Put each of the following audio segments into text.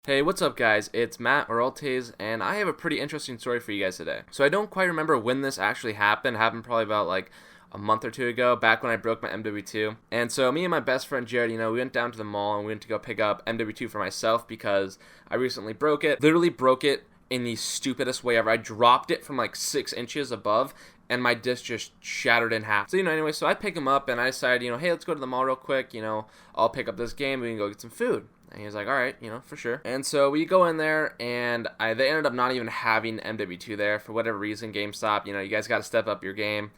Hey, what's up guys? It's Matt Oraltes, and I have a pretty interesting story for you guys today. So I don't quite remember when this actually happened. It happened probably about like a month or two ago, back when I broke my MW2. And so me and my best friend Jared, we went down to the mall and we went to go pick up MW2 for myself because I recently broke it. Literally broke it in the stupidest way ever. I dropped it from like 6 inches above and my disc just shattered in half. So, anyway, so I pick him up and I decided, hey, let's go to the mall real quick. I'll pick up this game, we can go get some food. And he was like, all right, for sure. And so we go in there, and they ended up not even having MW2 there for whatever reason. GameStop, you guys got to step up your game.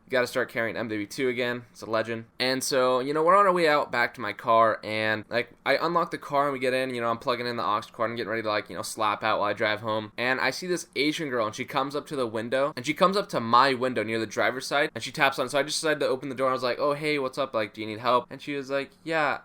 You got to start carrying MW2 again. It's a legend. And so, we're on our way out back to my car, and I unlock the car and we get in. I'm plugging in the aux cord and getting ready to slap out while I drive home. And I see this Asian girl, and she comes up to the window, and she comes up to my window near the driver's side, and she taps on. So I just decided to open the door. And I was like, oh hey, what's up? Do you need help? And she was like, yeah,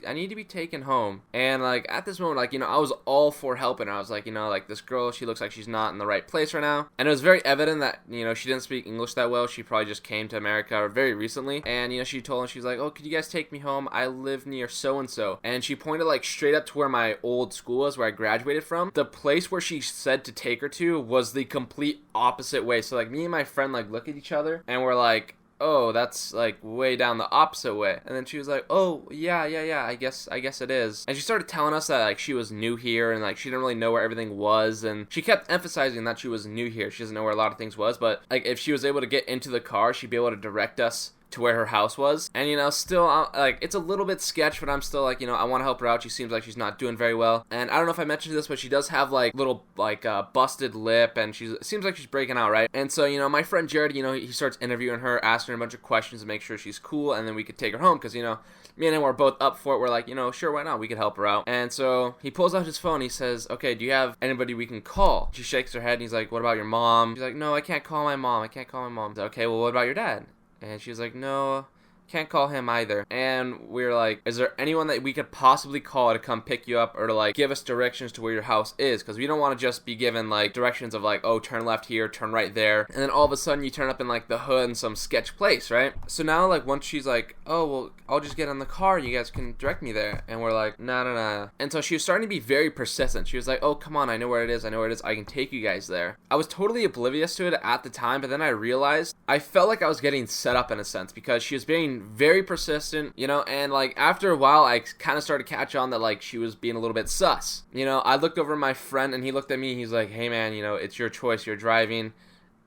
I need to be taken home. And at this moment, I was all for helping her. I was like, this girl, she looks like she's not in the right place right now. And it was very evident that, she didn't speak English that well. She probably just came to America very recently. And, she told him, she's like, oh, could you guys take me home? I live near so-and-so. And she pointed straight up to where my old school was, where I graduated from. The place where she said to take her to was the complete opposite way. So me and my friend look at each other and we're like, oh, that's way down the opposite way. And then she was like, oh, yeah, I guess it is. And she started telling us that she was new here and she didn't really know where everything was. And she kept emphasizing that she was new here. She doesn't know where a lot of things was, but if she was able to get into the car, she'd be able to direct us to where her house was. And still it's a little bit sketch, but I'm still I want to help her out. She seems like she's not doing very well, and I don't know if I mentioned this, but she does have little busted lip, and it seems like she's breaking out, right? And so my friend Jared, he starts interviewing her, asking her a bunch of questions to make sure she's cool, and then we could take her home, because me and him were both up for it. We're like, sure, why not, we could help her out. And so he pulls out his phone. He says, okay, do you have anybody we can call? She shakes her head and he's like, what about your mom? She's like, no, I can't call my mom. He's like, okay, well, what about your dad? And she was like, no, can't call him either. And we were like, is there anyone that we could possibly call to come pick you up or to give us directions to where your house is? Because we don't want to just be given directions of oh, turn left here, turn right there, and then all of a sudden you turn up in the hood in some sketch place, right? So now once she's like, oh, well, I'll just get in the car, you guys can direct me there. And we're like, no. And so she was starting to be very persistent. She was like, oh, come on, I know where it is, I can take you guys there. I was totally oblivious to it at the time, but then I realized I felt like I was getting set up in a sense, because she was being very persistent, and after a while I kind of started to catch on that she was being a little bit sus. I looked over at my friend and he looked at me, he's like, hey man, it's your choice, you're driving.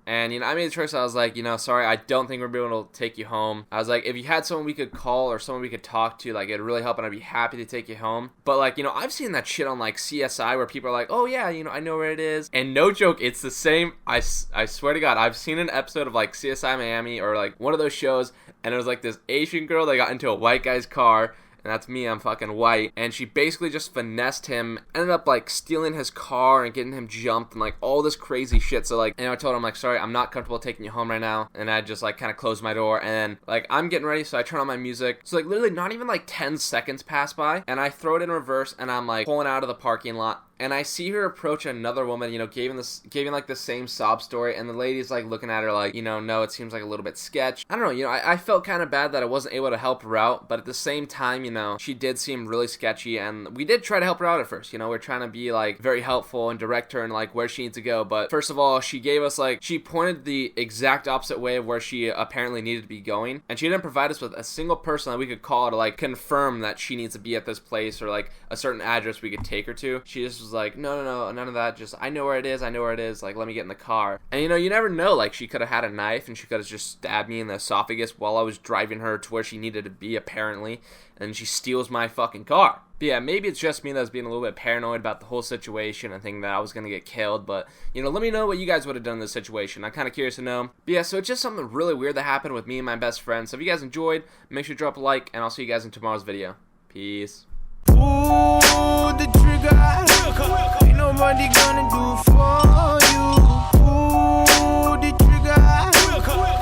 And, I made the choice. I was like, sorry, I don't think we're going to be able to take you home. I was like, if you had someone we could call or someone we could talk to, it'd really help, and I'd be happy to take you home. But, I've seen that shit on, CSI where people are like, oh, yeah, I know where it is. And no joke, it's the same. I swear to God, I've seen an episode of, CSI Miami or, one of those shows, and it was, this Asian girl that got into a white guy's car. And that's me, I'm fucking white. And she basically just finessed him, ended up stealing his car and getting him jumped and all this crazy shit. So I told him sorry, I'm not comfortable taking you home right now. And I just kind of closed my door, and then I'm getting ready, so I turn on my music. So literally not even 10 seconds pass by, and I throw it in reverse, and I'm pulling out of the parking lot. And I see her approach another woman, giving the same sob story, and the lady's looking at her no, it seems a little bit sketch. I don't know, I felt kind of bad that I wasn't able to help her out, but at the same time, she did seem really sketchy, and we did try to help her out at first. We're trying to be very helpful and direct her and where she needs to go. But first of all, she gave us she pointed the exact opposite way of where she apparently needed to be going, and she didn't provide us with a single person that we could call to confirm that she needs to be at this place or a certain address we could take her to. She just was like, no, none of that, just I know where it is, let me get in the car. And you never know, she could have had a knife and she could have just stabbed me in the esophagus while I was driving her to where she needed to be, apparently, and she steals my fucking car. But yeah, maybe it's just me that was being a little bit paranoid about the whole situation and thinking that I was going to get killed. But, let me know what you guys would have done in this situation. I'm kind of curious to know. But yeah, so it's just something really weird that happened with me and my best friend. So if you guys enjoyed, make sure to drop a like, and I'll see you guys in tomorrow's video. Peace. Pull the trigger. Ain't nobody gonna do for you. Pull the trigger.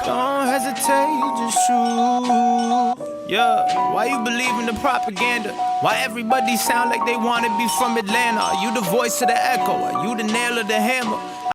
Don't hesitate, just shoot. Yeah, why you believe in the propaganda? Why everybody sound like they wanna be from Atlanta? Are you the voice of the echo? Are you the nail of the hammer?